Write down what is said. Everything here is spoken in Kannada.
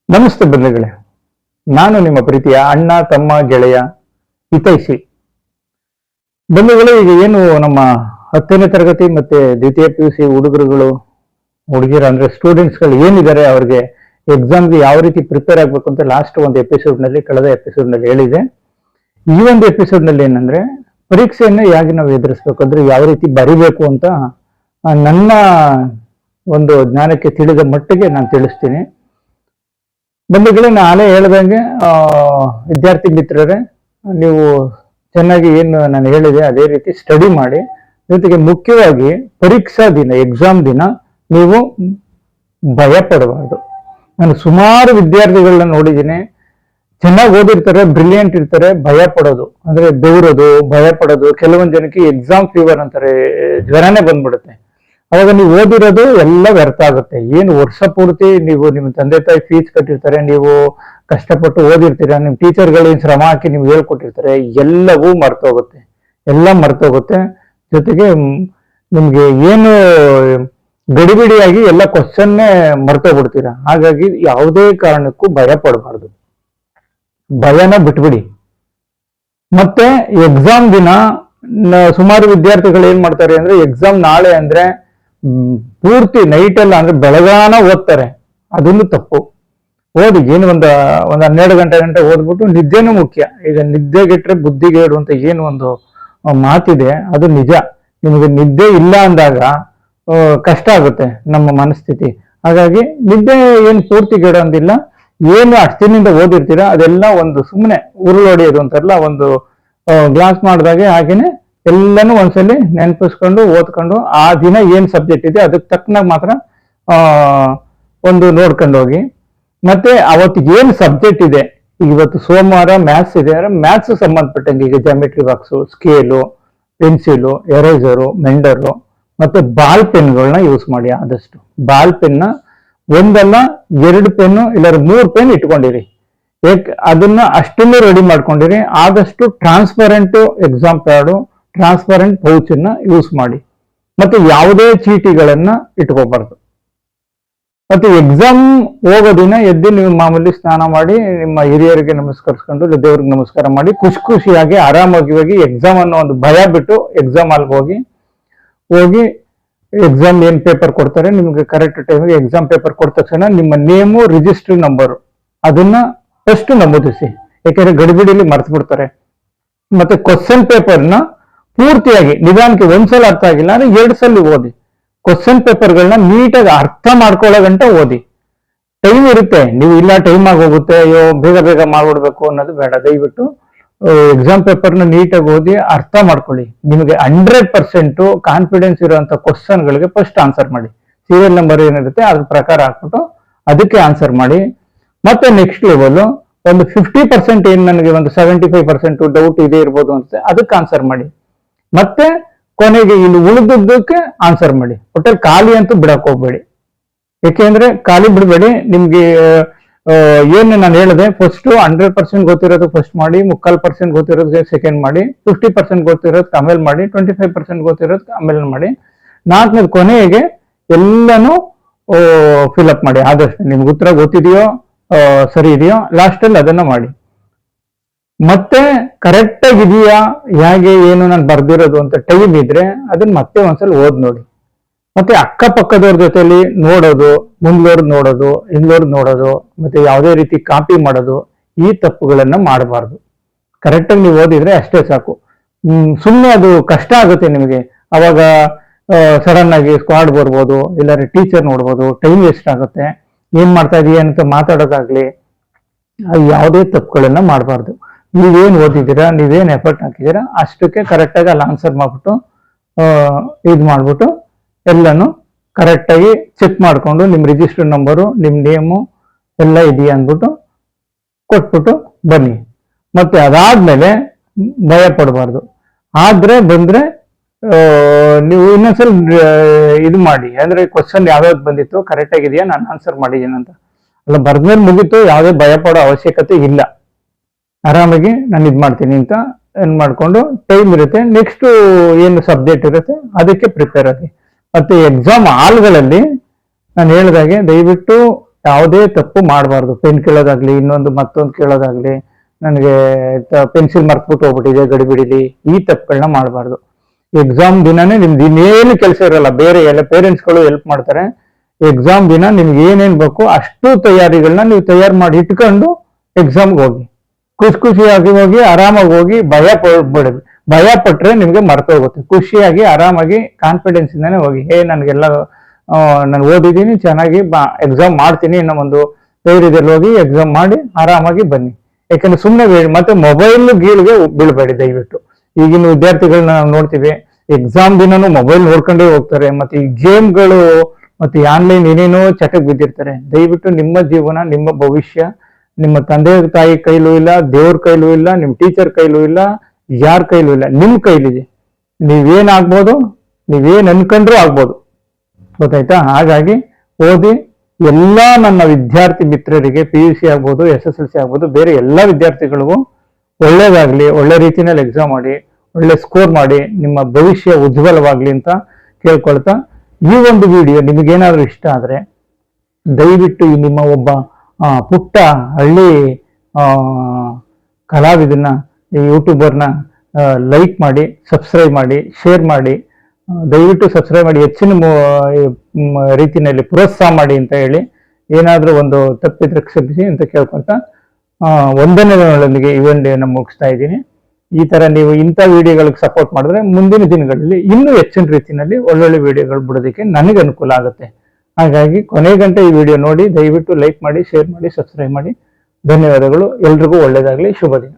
ನಮಸ್ತೆ ಬಂಧುಗಳೇ, ನಾನು ನಿಮ್ಮ ಪ್ರೀತಿಯ ಅಣ್ಣ ತಮ್ಮ ಗೆಳೆಯ ಹಿತೈಷಿ. ಬಂಧುಗಳೇ, ಈಗ ಏನು ನಮ್ಮ 10ನೇ ತರಗತಿ ಮತ್ತೆ ದ್ವಿತೀಯ PUC ಹುಡುಗರುಗಳು ಹುಡುಗಿರ ಅಂದ್ರೆ ಸ್ಟೂಡೆಂಟ್ಸ್ಗಳು ಏನಿದ್ದಾರೆ ಅವ್ರಿಗೆ ಎಕ್ಸಾಮ್ಗೆ ಯಾವ ರೀತಿ ಪ್ರಿಪೇರ್ ಆಗ್ಬೇಕು ಅಂತ ಲಾಸ್ಟ್ ಒಂದು ಕಳೆದ ಎಪಿಸೋಡ್ ನಲ್ಲಿ ಹೇಳಿದೆ. ಈ ಒಂದು ಎಪಿಸೋಡ್ ನಲ್ಲಿ ಏನಂದ್ರೆ ಪರೀಕ್ಷೆಯನ್ನ ಹೇಗೆ ನಾವು ಎದುರಿಸ್ಬೇಕು ಅಂದ್ರೆ ಯಾವ ರೀತಿ ಬರಿಬೇಕು ಅಂತ ನನ್ನ ಒಂದು ಜ್ಞಾನಕ್ಕೆ ತಿಳಿದ ಮಟ್ಟಿಗೆ ನಾನು ತಿಳಿಸ್ತೀನಿ. ಬಂಧುಗಳೇ, ನಾಳೆ ಹೇಳ್ದಂಗೆ ವಿದ್ಯಾರ್ಥಿ ಮಿತ್ರರೇ, ನೀವು ಚೆನ್ನಾಗಿ ಏನು ನಾನು ಹೇಳಿದೆ ಅದೇ ರೀತಿ ಸ್ಟಡಿ ಮಾಡಿ. ಜೊತೆಗೆ ಮುಖ್ಯವಾಗಿ ಪರೀಕ್ಷಾ ದಿನ, ಎಕ್ಸಾಮ್ ದಿನ ನೀವು ಭಯ ಪಡಬಾರ್ದು. ನಾನು ಸುಮಾರು ವಿದ್ಯಾರ್ಥಿಗಳನ್ನ ನೋಡಿದ್ದೀನಿ, ಚೆನ್ನಾಗಿ ಓದಿರ್ತಾರೆ, ಬ್ರಿಲಿಯಂಟ್ ಇರ್ತಾರೆ, ಭಯ ಪಡೋದು ಅಂದ್ರೆ ಬೆವರೋದು, ಭಯ ಪಡೋದು. ಕೆಲವೊಂದು ಜನಕ್ಕೆ ಎಕ್ಸಾಮ್ ಫೀವರ್ ಅಂತಾರೆ, ಜ್ವರನೇ ಬಂದ್ಬಿಡುತ್ತೆ. ಅವಾಗ ನೀವು ಓದಿರೋದು ಎಲ್ಲ ವ್ಯರ್ಥ ಆಗುತ್ತೆ. ಏನು ವರ್ಷ ಪೂರ್ತಿ ನೀವು ನಿಮ್ಮ ತಂದೆ ತಾಯಿ ಫೀಸ್ ಕಟ್ಟಿರ್ತಾರೆ, ನೀವು ಕಷ್ಟಪಟ್ಟು ಓದಿರ್ತೀರ, ನಿಮ್ ಟೀಚರ್ಗಳು ಶ್ರಮ ಹಾಕಿ ನೀವು ಹೇಳ್ಕೊಟ್ಟಿರ್ತಾರೆ, ಎಲ್ಲವೂ ಮರ್ತೋಗುತ್ತೆ. ಜೊತೆಗೆ ನಿಮ್ಗೆ ಏನು ಗಡಿಬಿಡಿಯಾಗಿ ಎಲ್ಲ ಕ್ವಶನ್ನೇ ಮರ್ತೋಗ್ಬಿಡ್ತೀರಾ. ಹಾಗಾಗಿ ಯಾವುದೇ ಕಾರಣಕ್ಕೂ ಭಯ ಪಡಬಾರ್ದು, ಭಯನ ಬಿಟ್ಬಿಡಿ. ಮತ್ತೆ ಎಕ್ಸಾಮ್ ದಿನ ಸುಮಾರು ವಿದ್ಯಾರ್ಥಿಗಳು ಏನ್ ಮಾಡ್ತಾರೆ ಅಂದ್ರೆ, ಎಕ್ಸಾಮ್ ನಾಳೆ ಅಂದ್ರೆ ಪೂರ್ತಿ ನೈಟ್ ಎಲ್ಲ ಅಂದ್ರೆ ಬೆಳಗಾನ ಓದ್ತಾರೆ. ಅದನ್ನು ತಪ್ಪು. ಓದಿ ಏನು ಒಂದು 12 ಗಂಟೆ ಓದ್ಬಿಟ್ಟು ನಿದ್ದೆನೂ ಮುಖ್ಯ. ಈಗ ನಿದ್ದೆಗೆಟ್ರೆ ಬುದ್ಧಿಗೇಡು ಅಂತ ಏನು ಒಂದು ಮಾತಿದೆ, ಅದು ನಿಜ. ನಿಮಗೆ ನಿದ್ದೆ ಇಲ್ಲ ಅಂದಾಗ ಕಷ್ಟ ಆಗುತ್ತೆ ನಮ್ಮ ಮನಸ್ಥಿತಿ. ಹಾಗಾಗಿ ನಿದ್ದೆ ಏನು ಪೂರ್ತಿ ಗೇಡು ಅಂದಿಲ್ಲ. ಏನು ಅಷ್ಟಿನಿಂದ ಓದಿರ್ತೀರಾ ಅದೆಲ್ಲ ಒಂದು ಸುಮ್ಮನೆ ಉರುಳೊಡೆಯೋದು ಅಂತಾರಲ್ಲ, ಒಂದು ಗ್ಲಾಸ್ ಮಾಡಿದಾಗೆ ಹಾಗೇನೆ ಎಲ್ಲನೂ ಒಂದ್ಸಲಿ ನೆನಪಿಸ್ಕೊಂಡು ಓದ್ಕೊಂಡು ಆ ದಿನ ಏನ್ ಸಬ್ಜೆಕ್ಟ್ ಇದೆ ಅದಕ್ಕೆ ತಕ್ಕನಾಗ ಮಾತ್ರ ಒಂದು ನೋಡ್ಕೊಂಡು ಹೋಗಿ. ಮತ್ತೆ ಅವತ್ತಿಗೆ ಏನ್ ಸಬ್ಜೆಕ್ಟ್ ಇದೆ, ಇವತ್ತು ಸೋಮವಾರ ಮ್ಯಾಥ್ಸ್ ಇದೆ ಅಂದ್ರೆ ಮ್ಯಾಥ್ಸ್ ಸಂಬಂಧಪಟ್ಟಂಗೆ ಈಗ geometry box, scale, pencil, eraser, ಮೆಂಡರು ಮತ್ತೆ ಬಾಲ್ ಪೆನ್ಗಳನ್ನ ಯೂಸ್ ಮಾಡಿ. ಆದಷ್ಟು ಬಾಲ್ ಪೆನ್ನ ಒಂದಲ್ಲ 2 ಪೆನ್ನು ಇಲ್ಲ 3 ಪೆನ್ ಇಟ್ಕೊಂಡಿರಿ. ಅದನ್ನ ಅಷ್ಟನ್ನು ರೆಡಿ ಮಾಡ್ಕೊಂಡಿರಿ. ಆದಷ್ಟು transparent exam pad, transparent pouch ಅನ್ನ ಯೂಸ್ ಮಾಡಿ. ಮತ್ತೆ ಯಾವುದೇ ಚೀಟಿಗಳನ್ನ ಇಟ್ಕೋಬಾರ್ದು. ಮತ್ತೆ ಎಕ್ಸಾಮ್ ಹೋಗೋ ದಿನ ಎದ್ದು ನೀವು ಮಾಮೂಲಿ ಸ್ನಾನ ಮಾಡಿ, ನಿಮ್ಮ ಹಿರಿಯರಿಗೆ ನಮಸ್ಕರಿಸ್ಕೊಂಡು, ದೇವ್ರಿಗೆ ನಮಸ್ಕಾರ ಮಾಡಿ, ಖುಷಿಯಾಗಿ ಆರಾಮಾಗಿ ಹೋಗಿ ಎಕ್ಸಾಮ್ ಅನ್ನೋ ಒಂದು ಭಯ ಬಿಟ್ಟು ಎಕ್ಸಾಮ್ ಅಲ್ಲಿ ಹೋಗಿ ಎಕ್ಸಾಮ್ ಏನ್ ಪೇಪರ್ ಕೊಡ್ತಾರೆ ನಿಮ್ಗೆ ಕರೆಕ್ಟ್ ಟೈಮಿಗೆ ಎಕ್ಸಾಮ್ ಪೇಪರ್ ಕೊಟ್ಟ ತಕ್ಷಣ ನಿಮ್ಮ ನೇಮು, ರಿಜಿಸ್ಟ್ರಿ ನಂಬರು ಅದನ್ನ ಫಸ್ಟ್ ನಮೂದಿಸಿ. ಯಾಕೆಂದ್ರೆ ಗಡಿಬಿಡಿಲಿ ಮರ್ತು ಬಿಡ್ತಾರೆ. ಮತ್ತೆ ಕ್ವಶನ್ ಪೇಪರ್ನ ಪೂರ್ತಿಯಾಗಿ ನಿಧಾನಕ್ಕೆ ಒಂದ್ಸಲ ಅರ್ಥ ಆಗಿಲ್ಲ ಅಂದ್ರೆ 2 ಸಲ ಓದಿ. ಕ್ವಶನ್ ಪೇಪರ್ಗಳನ್ನ ನೀಟಾಗಿ ಅರ್ಥ ಮಾಡ್ಕೊಳ್ಳೋ ಗಂಟ ಓದಿ. ಟೈಮ್ ಇರುತ್ತೆ, ನೀವು ಇಲ್ಲ ಟೈಮ್ ಆಗಿ ಹೋಗುತ್ತೆ, ಅಯ್ಯೋ ಬೇಗ ಮಾಡ್ಬಿಡ್ಬೇಕು ಅನ್ನೋದು ಬೇಡ. ದಯವಿಟ್ಟು ಎಕ್ಸಾಮ್ ಪೇಪರ್ನ ನೀಟಾಗಿ ಓದಿ ಅರ್ಥ ಮಾಡ್ಕೊಳ್ಳಿ. ನಿಮಗೆ 100% ಕಾನ್ಫಿಡೆನ್ಸ್ ಇರುವಂತ ಕ್ವಶನ್ಗಳಿಗೆ ಫಸ್ಟ್ ಆನ್ಸರ್ ಮಾಡಿ. ಸೀರಿಯಲ್ ನಂಬರ್ ಏನಿರುತ್ತೆ ಅದ್ರ ಪ್ರಕಾರ ಹಾಕ್ಬಿಟ್ಟು ಅದಕ್ಕೆ ಆನ್ಸರ್ ಮಾಡಿ. ಮತ್ತೆ ನೆಕ್ಸ್ಟ್ ಲೆವೆಲ್ ಒಂದು 50% ಏನ್ ನನಗೆ ಒಂದು 75% ಡೌಟ್ ಇದೆ ಇರ್ಬೋದು ಅನ್ಸುತ್ತೆ, ಅದಕ್ಕೆ ಆನ್ಸರ್ ಮಾಡಿ. ಮತ್ತೆ ಕೊನೆಗೆ ಇಲ್ಲಿ ಉಳಿದದ್ದಕ್ಕೆ ಆನ್ಸರ್ ಮಾಡಿ. ಒಟ್ಟಲ್ಲಿ ಖಾಲಿ ಅಂತೂ ಬಿಡಕ್ ಹೋಗ್ಬೇಡಿ. ಯಾಕೆಂದ್ರೆ ಖಾಲಿ ಬಿಡಬೇಡಿ. ನಿಮ್ಗೆ ಏನು ನಾನು ಹೇಳಿದೆ, ಫಸ್ಟ್ 100% ಗೊತ್ತಿರೋದು ಫಸ್ಟ್ ಮಾಡಿ, 3/4% ಗೊತ್ತಿರೋದು ಸೆಕೆಂಡ್ ಮಾಡಿ, 50% ಗೊತ್ತಿರೋದು ಆಮೇಲೆ ಮಾಡಿ, 25% ಗೊತ್ತಿರೋದು ಆಮೇಲೆ ಮಾಡಿ, 4ನೇದು ಕೊನೆಗೆ ಎಲ್ಲಾನು ಫಿಲ್ಅಪ್ ಮಾಡಿ. ಆದಷ್ಟು ನಿಮ್ಗೆ ಉತ್ತರ ಗೊತ್ತಿದೆಯೋ ಸರಿ ಇದೆಯೋ ಲಾಸ್ಟ್ ಅಲ್ಲಿ ಅದನ್ನ ಮಾಡಿ. ಮತ್ತೆ ಕರೆಕ್ಟ್ ಆಗಿದೆಯಾ ಹೇಗೆ ಏನು ನಾನು ಬರ್ದಿರೋದು ಅಂತ ಟೈಮ್ ಇದ್ರೆ ಅದನ್ನ ಮತ್ತೆ ಒಂದ್ಸಲ ಓದ್ ನೋಡಿ. ಮತ್ತೆ ಅಕ್ಕಪಕ್ಕದವ್ರ ಜೊತೆಲಿ ನೋಡೋದು, ಮುಂದ್ಲೋರ್ದು ನೋಡೋದು, ಹಿಂದ್ಲೋರ್ದು ನೋಡೋದು, ಮತ್ತೆ ಯಾವುದೇ ರೀತಿ ಕಾಪಿ ಮಾಡೋದು, ಈ ತಪ್ಪುಗಳನ್ನ ಮಾಡಬಾರ್ದು. ಕರೆಕ್ಟಾಗಿ ನೀವು ಓದಿದ್ರೆ ಅಷ್ಟೇ ಸಾಕು. ಸುಮ್ಮನೆ ಅದು ಕಷ್ಟ ಆಗುತ್ತೆ ನಿಮಗೆ. ಅವಾಗ ಸಡನ್ ಆಗಿ ಸ್ಕ್ವಾಡ್ ಬರ್ಬೋದು, ಇಲ್ಲಾಂದ್ರೆ ಟೀಚರ್ ನೋಡ್ಬೋದು, ಟೈಮ್ ವೇಸ್ಟ್ ಆಗುತ್ತೆ. ಏನ್ ಮಾಡ್ತಾ ಇದೀಯ ಅಂತ ಮಾತಾಡೋದಾಗ್ಲಿ, ಯಾವುದೇ ತಪ್ಪುಗಳನ್ನ ಮಾಡಬಾರ್ದು. ನೀವೇನ್ ಓದಿದ್ದೀರಾ, ನೀವೇನ್ ಎಫರ್ಟ್ ಹಾಕಿದ್ದೀರಾ ಅಷ್ಟಕ್ಕೆ ಕರೆಕ್ಟಾಗಿ ಅಲ್ಲಿ ಆನ್ಸರ್ ಮಾಡ್ಬಿಟ್ಟು ಇದು ಮಾಡ್ಬಿಟ್ಟು ಎಲ್ಲಾನು ಕರೆಕ್ಟಾಗಿ ಚೆಕ್ ಮಾಡ್ಕೊಂಡು ನಿಮ್ ರಿಜಿಸ್ಟರ್ ನಂಬರು, ನಿಮ್ ನೇಮು ಎಲ್ಲ ಇದೆಯಾ ಅಂದ್ಬಿಟ್ಟು ಕೊಟ್ಬಿಟ್ಟು ಬನ್ನಿ. ಮತ್ತೆ ಅದಾದ್ಮೇಲೆ ಭಯ ಪಡಬಾರ್ದು. ಬಂದ್ರೆ ನೀವು ಇನ್ನೊಂದ್ಸಲ ಇದು ಮಾಡಿ, ಅಂದ್ರೆ ಕ್ವಶನ್ ಯಾವ್ಯಾವ್ದು ಬಂದಿತ್ತು ಕರೆಕ್ಟ್ ಆಗಿದೆಯಾ, ನಾನು ಆನ್ಸರ್ ಮಾಡಿದ್ದೀನಿ ಅಂತ ಅಲ್ಲ, ಬರ್ದ್ಮೇಲೆ ಮುಗೀತು. ಯಾವುದೇ ಭಯ ಪಡೋ ಅವಶ್ಯಕತೆ ಇಲ್ಲ. ಆರಾಮಾಗಿ ನಾನು ಇದು ಮಾಡ್ತೀನಿ ಅಂತ ಏನ್ ಮಾಡ್ಕೊಂಡು ಟೈಮ್ ಇರುತ್ತೆ. ನೆಕ್ಸ್ಟ್ ಏನು ಸಬ್ಜೆಕ್ಟ್ ಇರುತ್ತೆ ಅದಕ್ಕೆ ಪ್ರಿಪೇರ್ ಆಗಿ. ಮತ್ತೆ ಎಕ್ಸಾಮ್ ಹಾಲ್ಗಳಲ್ಲಿ ನಾನು ಹೇಳಿದಾಗೆ ದಯವಿಟ್ಟು ಯಾವುದೇ ತಪ್ಪು ಮಾಡಬಾರ್ದು. ಪೆನ್ ಕೇಳೋದಾಗ್ಲಿ, ಇನ್ನೊಂದು ಮತ್ತೊಂದು ಕೇಳೋದಾಗ್ಲಿ, ನನಗೆ ಪೆನ್ಸಿಲ್ ಮರ್ತ್ಬಿಟ್ಟು ಹೋಗ್ಬಿಟ್ಟಿದೆ ಗಡಿಬಿಡಿಲಿ, ಈ ತಪ್ಪುಗಳನ್ನ ಮಾಡಬಾರ್ದು. ಎಕ್ಸಾಮ್ ದಿನನೇ ನಿಮ್ದು ಇನ್ನೇನು ಕೆಲಸ ಇರಲ್ಲ, ಬೇರೆ ಎಲ್ಲ ಪೇರೆಂಟ್ಸ್ಗಳು ಹೆಲ್ಪ್ ಮಾಡ್ತಾರೆ. ಎಕ್ಸಾಮ್ ದಿನ ನಿಮ್ಗೆ ಏನೇನ್ ಬೇಕು ಅಷ್ಟು ತಯಾರಿಗಳನ್ನ ನೀವು ತಯಾರು ಮಾಡಿ ಇಟ್ಕೊಂಡು ಎಕ್ಸಾಮ್ಗೆ ಹೋಗಿ, ಖುಷಿಯಾಗಿ ಹೋಗಿ, ಆರಾಮಾಗಿ ಹೋಗಿ. ಪಡ್ಬೇಡಿ. ಭಯ ಪಟ್ರೆ ನಿಮ್ಗೆ ಮರ್ತೋಗುತ್ತೆ. ಖುಷಿಯಾಗಿ ಆರಾಮಾಗಿ ಕಾನ್ಫಿಡೆನ್ಸ್ ಇಂದಾನೆ ಹೋಗಿ, ನನಗೆಲ್ಲ ನಾನು ಓದಿದ್ದೀನಿ, ಚೆನ್ನಾಗಿ ಎಕ್ಸಾಮ್ ಮಾಡ್ತೀನಿ ಅನ್ನೋ ಒಂದು ಧೈರ್ಯದಲ್ಲಿ ಹೋಗಿ ಎಕ್ಸಾಮ್ ಮಾಡಿ ಆರಾಮಾಗಿ ಬನ್ನಿ. ಯಾಕಂದ್ರೆ ಸುಮ್ಮನೆ ಮತ್ತೆ ಮೊಬೈಲ್ ಗೀಳ್ಗೆ ಬೀಳ್ಬೇಡಿ ದಯವಿಟ್ಟು. ಈಗಿನ ವಿದ್ಯಾರ್ಥಿಗಳನ್ನ ನಾವು ನೋಡ್ತೀವಿ, ಎಕ್ಸಾಮ್ ದಿನನೂ ಮೊಬೈಲ್ ನೋಡ್ಕೊಂಡೇ ಹೋಗ್ತಾರೆ. ಮತ್ತೆ ಈ ಗೇಮ್ಗಳು ಮತ್ತೆ ಆನ್ಲೈನ್ ಏನೇನೋ ಚಟಕ್ ಬಿದ್ದಿರ್ತಾರೆ. ದಯವಿಟ್ಟು ನಿಮ್ಮ ಜೀವನ, ನಿಮ್ಮ ಭವಿಷ್ಯ ನಿಮ್ಮ ತಂದೆ ತಾಯಿ ಕೈಲೂ ಇಲ್ಲ, ದೇವ್ರ ಕೈಲೂ ಇಲ್ಲ, ನಿಮ್ ಟೀಚರ್ ಕೈಲೂ ಇಲ್ಲ, ಯಾರ ಕೈಲೂ ಇಲ್ಲ, ನಿಮ್ ಕೈಲಿದೆ. ನೀವೇನ್ ಆಗ್ಬೋದು, ನೀವೇನ್ ಅನ್ಕೊಂಡ್ರೂ ಆಗ್ಬೋದು. ಗೊತ್ತಾಯ್ತಾ? ಹಾಗಾಗಿ ಓದಿ. ಎಲ್ಲ ನನ್ನ ವಿದ್ಯಾರ್ಥಿ ಮಿತ್ರರಿಗೆ PUC ಆಗ್ಬೋದು, SSLC ಆಗ್ಬೋದು, ಬೇರೆ ಎಲ್ಲ ವಿದ್ಯಾರ್ಥಿಗಳಿಗೂ ಒಳ್ಳೇದಾಗ್ಲಿ, ಒಳ್ಳೆ ರೀತಿಯಲ್ಲಿ ಎಕ್ಸಾಮ್ ಮಾಡಿ, ಒಳ್ಳೆ ಸ್ಕೋರ್ ಮಾಡಿ, ನಿಮ್ಮ ಭವಿಷ್ಯ ಉಜ್ವಲವಾಗ್ಲಿ ಅಂತ ಕೇಳ್ಕೊಳ್ತಾ, ಈ ಒಂದು ವಿಡಿಯೋ ನಿಮಗೇನಾದ್ರೂ ಇಷ್ಟ ಆದ್ರೆ ದಯವಿಟ್ಟು ಈ ನಿಮ್ಮ ಒಬ್ಬ ಪುಟ್ಟ ಹಳ್ಳಿ ಕಲಾವಿದನ್ನ, ಯೂಟ್ಯೂಬರ್ನ ಲೈಕ್ ಮಾಡಿ, ಸಬ್ಸ್ಕ್ರೈಬ್ ಮಾಡಿ, ಶೇರ್ ಮಾಡಿ. ದಯವಿಟ್ಟು ಸಬ್ಸ್ಕ್ರೈಬ್ ಮಾಡಿ, ಹೆಚ್ಚಿನ ರೀತಿಯಲ್ಲಿ ಪ್ರೋತ್ಸಾಹ ಮಾಡಿ ಅಂತ ಹೇಳಿ, ಏನಾದರೂ ಒಂದು ತಪ್ಪಿದ್ರೆ ಕ್ಷಮಿಸಿ ಅಂತ ಕೇಳ್ಕೊಂತ ವಂದನೆಗಳೊಂದಿಗೆ ಈ ವಿಡಿಯೋನ ಮುಗಿಸ್ತಾ ಇದ್ದೀನಿ. ಈ ತರ ನೀವು ಇಂಥ ವಿಡಿಯೋಗಳಿಗೆ ಸಪೋರ್ಟ್ ಮಾಡಿದ್ರೆ ಮುಂದಿನ ದಿನಗಳಲ್ಲಿ ಇನ್ನೂ ಹೆಚ್ಚಿನ ರೀತಿಯಲ್ಲಿ ಒಳ್ಳೊಳ್ಳೆ ವಿಡಿಯೋಗಳು ಬಿಡೋದಕ್ಕೆ ನನಗೆ ಅನುಕೂಲ ಆಗುತ್ತೆ. ಹಾಗಾಗಿ ಕೊನೆ ಗಂಟೆ ಈ ವಿಡಿಯೋ ನೋಡಿ, ದಯವಿಟ್ಟು ಲೈಕ್ ಮಾಡಿ, ಶೇರ್ ಮಾಡಿ, ಸಬ್ಸ್ಕ್ರೈಬ್ ಮಾಡಿ. ಧನ್ಯವಾದಗಳು. ಎಲ್ರಿಗೂ ಒಳ್ಳೆಯದಾಗಲಿ. ಶುಭ ದಿನ.